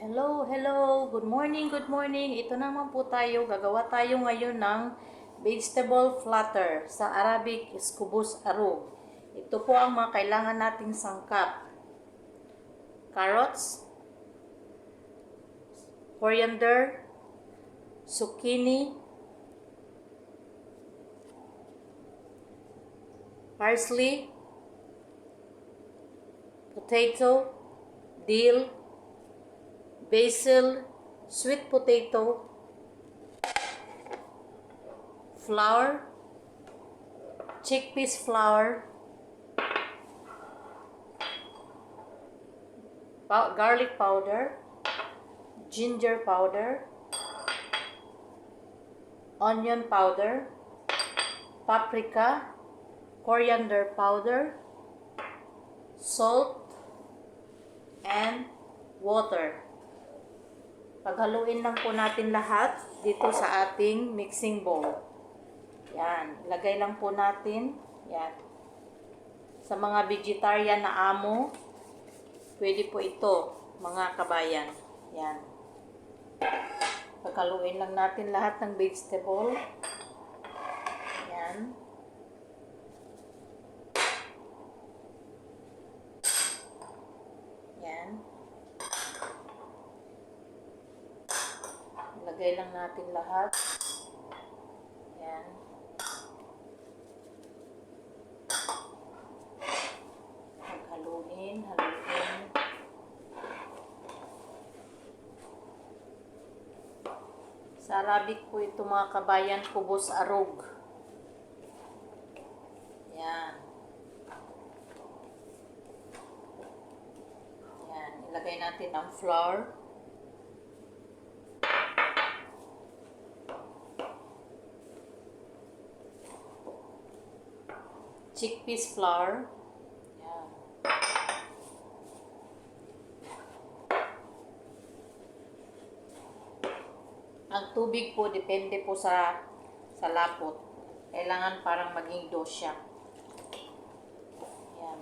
Hello, hello. Good morning, good morning. Ito naman po tayo. Gagawa tayo ngayon ng vegetable platter sa Arabic is kubos aroug. Ito po ang mga kailangan nating sangkap. Carrots, coriander, zucchini, parsley, potato, dill, basil, sweet potato, flour, chickpeas flour, garlic powder, ginger powder, onion powder, paprika, coriander powder, salt, and water. Paghaluin lang po natin lahat dito sa ating mixing bowl. Yan. Lagay lang po natin. Yan. Sa mga vegetarian na amo, pwede po ito, mga kabayan. Yan. Paghaluin lang natin lahat ng vegetable. Yan. Yan. Lagay lang natin lahat. Yan. Haluin. Sa Arabic po ito mga kabayan, kubos aroug. Yan. Yan. Ilagay natin ang flour. Chickpeas flour. Yan. Ang tubig po, depende po sa lapot. Kailangan parang maging dough siya. Yan.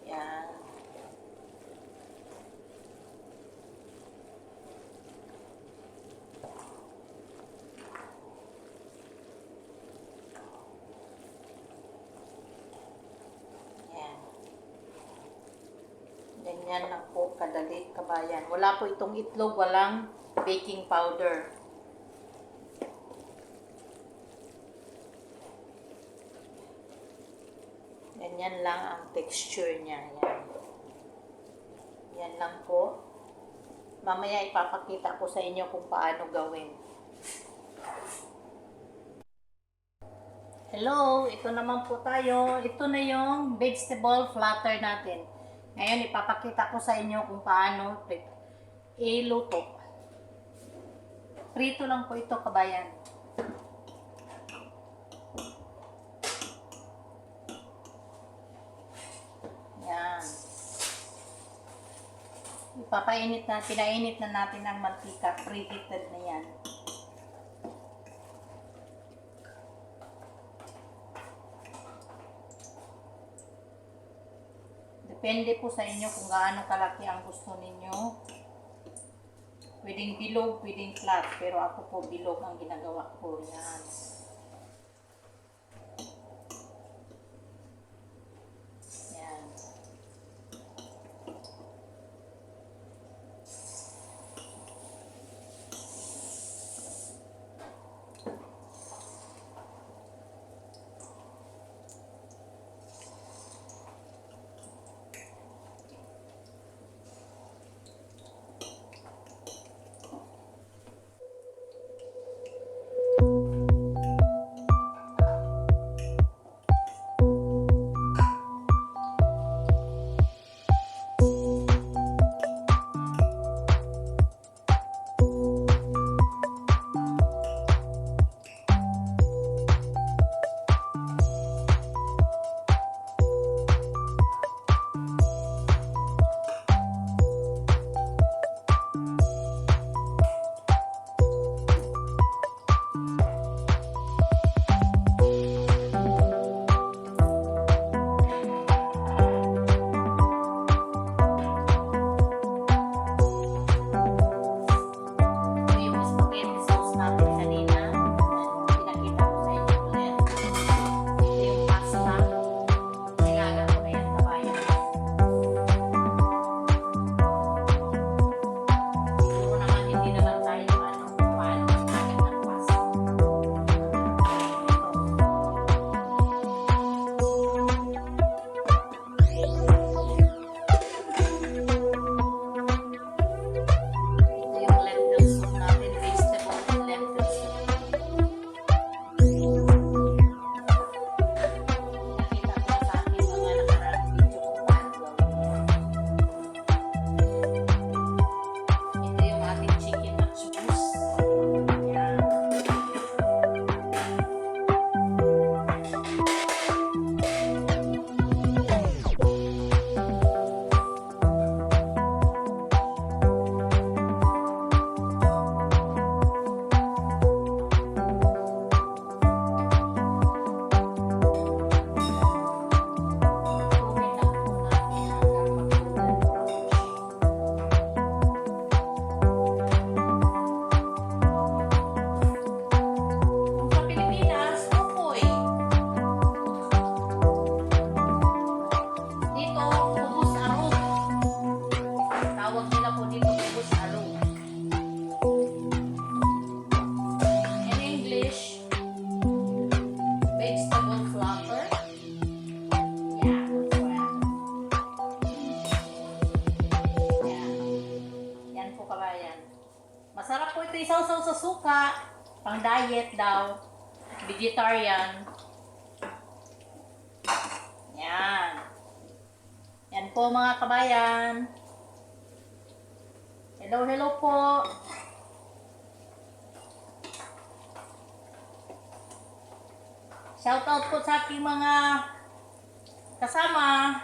Yan. Ganyan lang po kadali, kabayan. Wala po itong itlog, walang baking powder. Ganyan lang ang texture niya. Yan. Yan lang po. Mamaya ipapakita ko sa inyo kung paano gawin. Hello, ito naman po tayo. Ito na yung vegetable platter natin. Ngayon, ipapakita ko sa inyo kung paano iluto. Prito lang po ito, kabayan. Yan. Pinainit na natin ang mantika. Preheated na yan. Depende po sa inyo kung gaano kalaki ang gusto ninyo. Pwedeng bilog, pwedeng flat. Pero ako po bilog ang ginagawa ko. Yan. Yan. platter. Yan. Yan. Yan po kabayan. Masarap po ito isaw-saw sa suka. Pang diet daw. Vegetarian. Yan. Yan po mga kabayan. Hello, hello po. Shout out po sa aking mga kasama.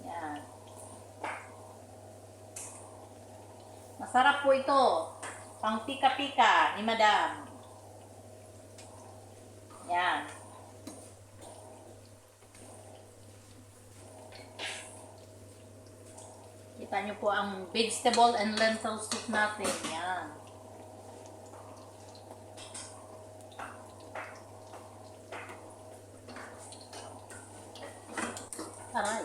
Yan. Masarap po ito. Pang pika-pika ni Madam. Yan. Kita nyo po ang vegetable and lentil soup natin. Yan. Aray.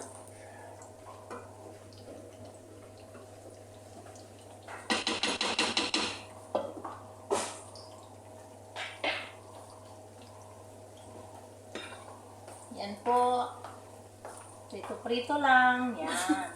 Yan po. Prito-prito lang. Yan.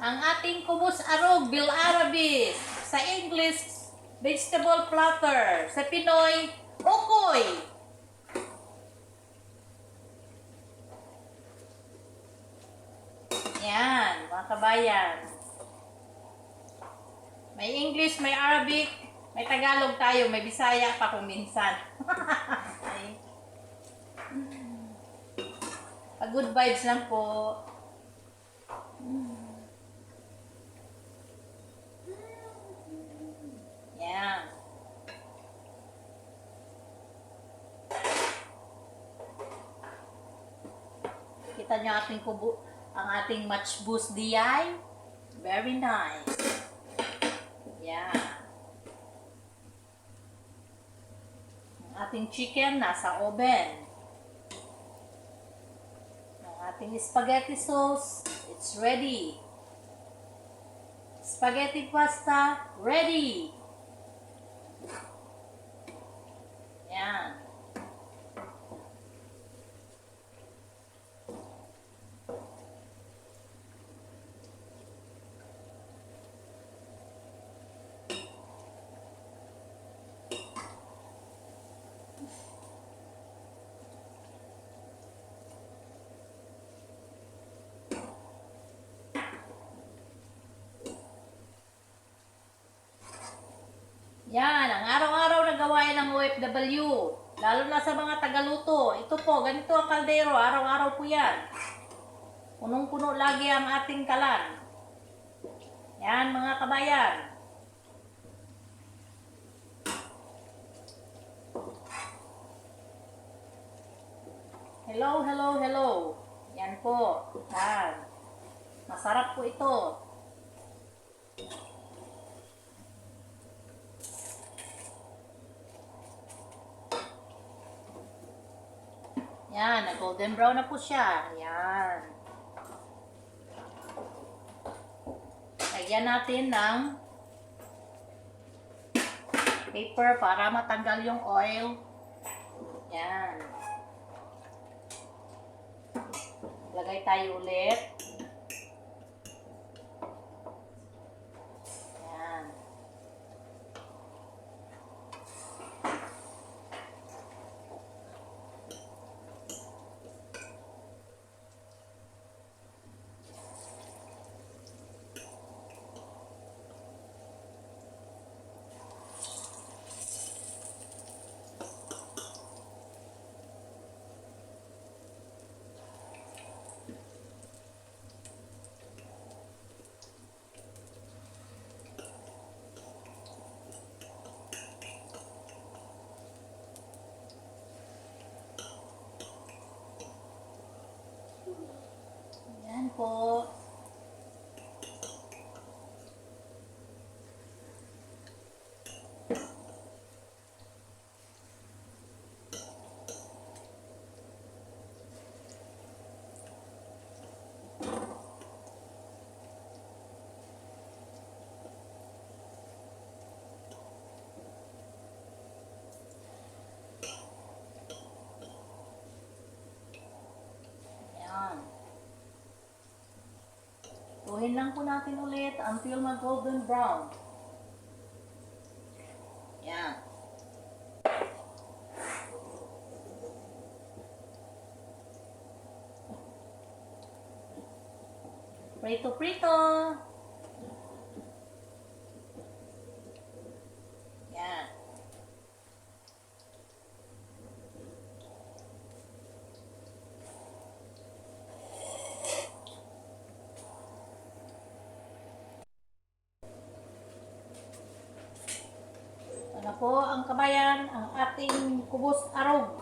Ang ating kubos aroug bil Arabic. Sa English, vegetable platter. Sa Pinoy, ukoy. Yan, mga kabayan. May English, may Arabic, may Tagalog tayo, may Bisaya pa kung minsan. Good vibes lang po. Yan. Kita nyo ating kubo, ang ating match boost DI. Very nice. Yan. Ang ating chicken nasa oven. Ang ating spaghetti sauce, it's ready. Spaghetti pasta, ready. Yan. Yan, ang araw-araw na gawain ng OFW. Lalo na sa mga tagaluto. Ito po, ganito ang kaldero. Araw-araw po yan. Punong-puno lagi ang ating kalan. Yan, mga kabayan. Hello, hello, hello. Yan po. Yan. Masarap po ito. Yan, golden brown na po siya. Yan. Lagyan natin ng paper para matanggal yung oil. Yan. Lagay tayo ulit. Yan. Prituhin lang po natin ulit until mag-golden brown. Yan. Prito-prito. Yan. Ano po ang kabayan, ang ating kubos aroug.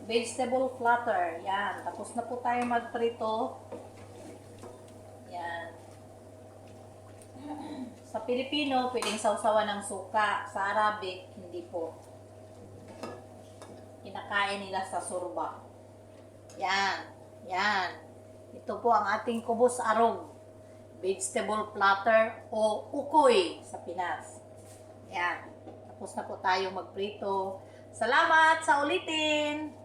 Vegetable platter. Yan. Tapos na po tayo magprito. Yan. Sa Pilipino, pwedeng sausawan ng suka. Sa Arabic, hindi po. Kinakain nila sa surba. Yan. Yan. Ito po ang ating kubos aroug. Vegetable platter o ukoy sa Pinas. Yan. Tapos na po tayo magprito. Salamat sa ulitin!